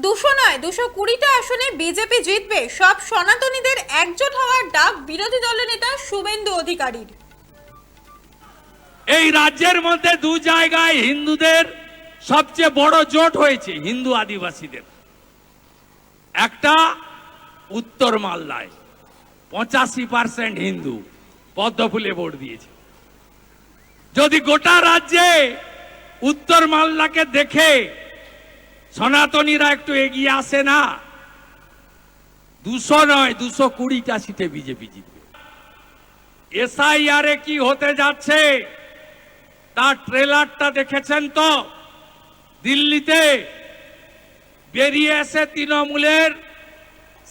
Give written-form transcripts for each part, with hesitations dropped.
200 নয় 220টা আসনে বিজেপি জিতবে, সব সনাতনীদের একজোট হওয়ার ডাক বিরোধী দলনেতা শুভেন্দু অধিকারীর। এই রাজ্যের মধ্যে দু জায়গায় হিন্দুদের সবচেয়ে বড় জোট হয়েছে, হিন্দু আদিবাসীদের। একটা উত্তর মালদায় 85% হিন্দু পদ্মফুলে ভোট দিয়েছে। যদি গোটা রাজ্যে উত্তর মালদাকে দেখে সনাতনীরা একটু এগিয়ে আসে না, 200 নয় 220টা সিটে বিজেপি জিতবে। এসআইআরে কি হতে যাচ্ছে তার ট্রেলারটা দেখেছেন তো? দিল্লিতে বেরিয়ে এসে তৃণমূলের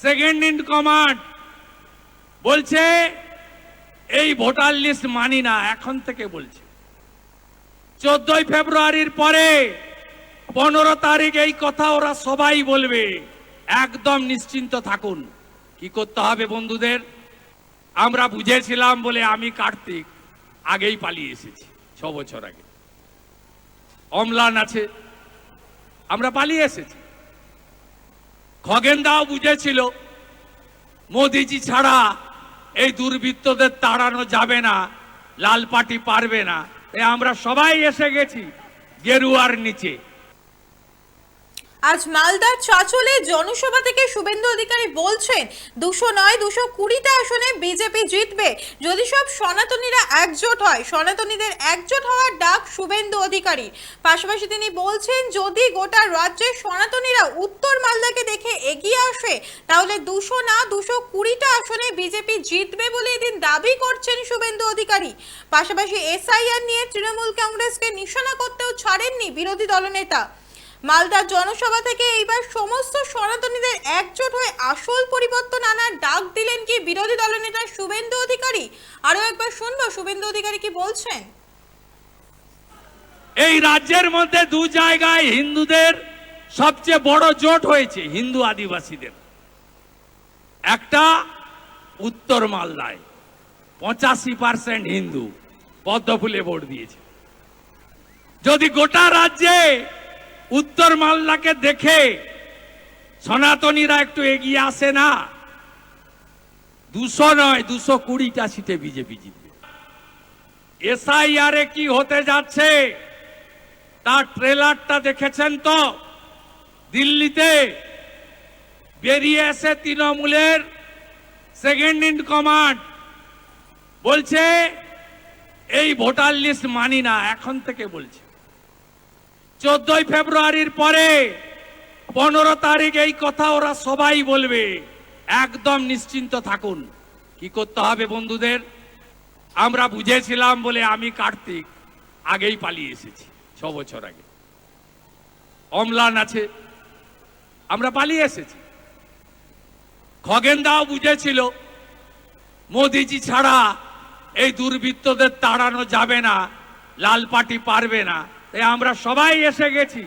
সেকেন্ড ইন কমান্ড বলছে এই ভোটার লিস্ট মানি না। এখন থেকে বলছে 14 ফেব্রুয়ারির পরে 15 তারিখ এই কথা ওরা সবাই বলবে। একদম নিশ্চিন্ত থাকুন। কি করতে হবে বন্ধুদের? আমরা বুঝেছিলাম বলে আমি কার্তিক আগেই পালিয়ে এসেছি। 6 বছর আগে অম্লান আছে, আমরা পালিয়ে এসেছি। খগেনদাও বুঝেছিল মোদিজি ছাড়া এই দুর্বৃত্তদের তাড়ানো যাবে না, লাল পার্টি পারবে না। আমরা সবাই এসে গেছি গেরুয়ার নিচে। আজ মালদার চাঁচলে জনসভা থেকে শুভেন্দু অধিকারী বলছেন 200 নয় 220টা আসনে বিজেপি জিতবে যদি সব সনাতনীরা একজোট হয়। সনাতনীদের একজোট হওয়ার ডাক শুভেন্দু অধিকারী। পাশাপাশি তিনি বলছেন যদি গোটা রাজ্যের সনাতনীরা উত্তর মালদাকে দেখে এগিয়ে আসে তাহলে 200 না 220টা আসনে বিজেপি জিতবে বলে এদিন দাবি করছেন শুভেন্দু অধিকারী। পাশাপাশি এসআইআর নিয়ে তৃণমূল কংগ্রেসকে নিশানা করতেও ছাড়েননি বিরোধী দলনেতা। মালদার জনসভা থেকে এইবার সমস্ত সনাতনীদের একজোট হয়ে আসল পরিবর্তন আনার ডাক দিলেন কি বিরোধী দলনেতা শুভেন্দু অধিকারী। আরো একবার শুনবো শুভেন্দু অধিকারী কি বলছেন। এই রাজ্যের মধ্যে দু জায়গায় হিন্দুদের সবচেয়ে বড় জোট হয়েছে, হিন্দু আদিবাসীদের। একটা উত্তর মালদায় 85% হিন্দু পদ্মফুলে ভোট দিয়েছে। যদি গোটা রাজ্যে উত্তর মালদাকে দেখে সনাতনীরা একটু এগিয়ে আসে না, 200 নয় 220টা সিটে বিজেপি জিতবে। এসআইআরে কি হতে যাচ্ছে তার ট্রেলারটা দেখেছেন তো? দিল্লিতে বেরিয়ে এসে তৃণমূলের সেকেন্ড ইন কমান্ড বলছে এই ভোটার লিস্ট মানি না। এখন থেকে বলছে 14 ফেব্রুয়ারির পরে 15 তারিখ এই কথা ওরা সবাই বলবে। একদম নিশ্চিন্ত থাকুন। কি করতে হবে বন্ধুদের? আমরা বুঝেছিলাম বলে আমি কার্তিক আগেই পালিয়ে এসেছি। 6 বছর আগে অম্লান আছে, আমরা পালিয়ে এসেছি। খগেনদাও বুঝেছিল মোদিজি ছাড়া এই দুর্বৃত্তদের তাড়ানো যাবে না, লাল পার্টি পারবে না। আমরা সবাই এসে গেছি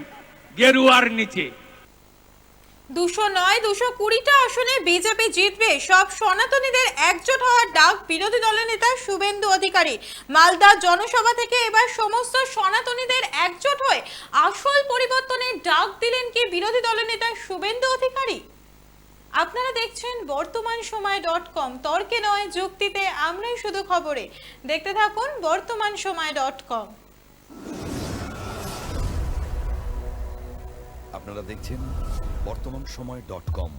গেরুয়ার নিচে। 200 নয় 220টা আসনে বিজেপি জিতবে, সব সনাতনীদের একজোট হওয়ার ডাক বিরোধী দলনেতা শুভেন্দু অধিকারী। মালদার জনসভা থেকে এবার সমস্ত সনাতনীদের একজোট হয়ে আসল পরিবর্তনের ডাক দিলেন কি বিরোধী দলনেতা শুভেন্দু অধিকারী। আপনারা দেখছেন বর্তমান সময় .com, তর্কে নয় যুক্তিতে আমরাই শুধু খবরে। দেখতে থাকুন বর্তমান সময় .com। আপনারা দেখছেন বর্তমান সময় .com।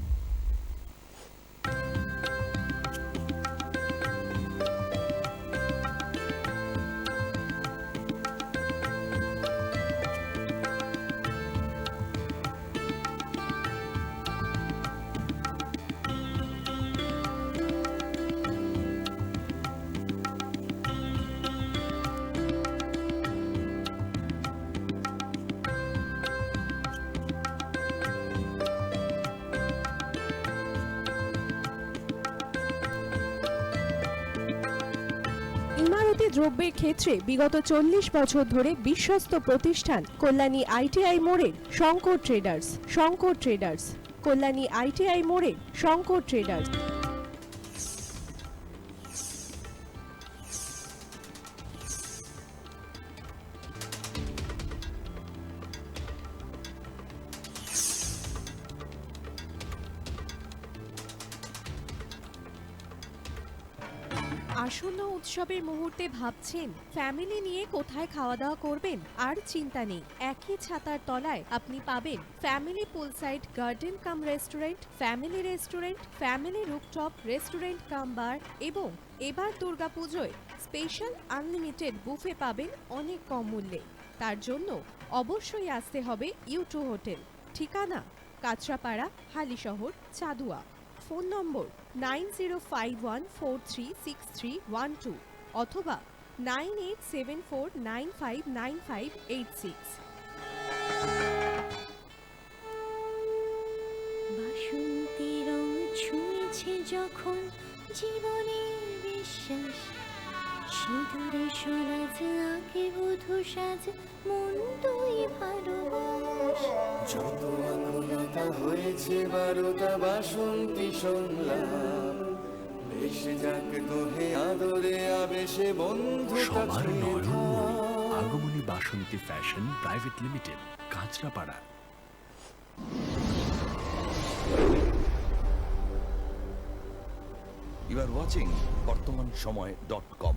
ইমারতি দ্রব্যের ক্ষেত্রে বিগত 40 বছর ধরে বিশ্বস্ত প্রতিষ্ঠান কল্যাণী আইটিআই মোড়ের শঙ্কর ট্রেডার্স। কল্যাণী আইটিআই মোড়ের শঙ্কর ট্রেডার্স। আসন্ন উৎসবের মুহূর্তে ভাবছেন ফ্যামিলি নিয়ে কোথায় খাওয়া দাওয়া করবেন? আর চিন্তা নেই, একই ছাতার তলায় আপনি পাবেন family poolside garden cum restaurant, family rooftop restaurant cum bar এবং এবার দুর্গাপুজোয় স্পেশাল আনলিমিটেড বুফে পাবেন অনেক কম মূল্যে। তার জন্য অবশ্যই আসতে হবে ইউ2 হোটেল। ঠিকানা কাঁচরাপাড়া, হালিশহর, চাদুয়া। ফোন নম্বর 9051436312 অথবা 9874959586। বাসন্তী রং ছুঁয়েছে যখন জীবনের বিশ্বাস, সিঁদুরে সোনাজ আঁকে বধূ সাজ, মন তুই ভালোবাস। যত আকুলতা হয়েছে বারোটা বাসন্তী সংলাপ, ভেসে যাক তোহে আদরে আবেশে বন্ধুতা সবার ছুঁয়ে নয়নমণি থাক। Agomoni Basanti fashion private limited, Kanchrapara. You are watching বর্তমান সময়.com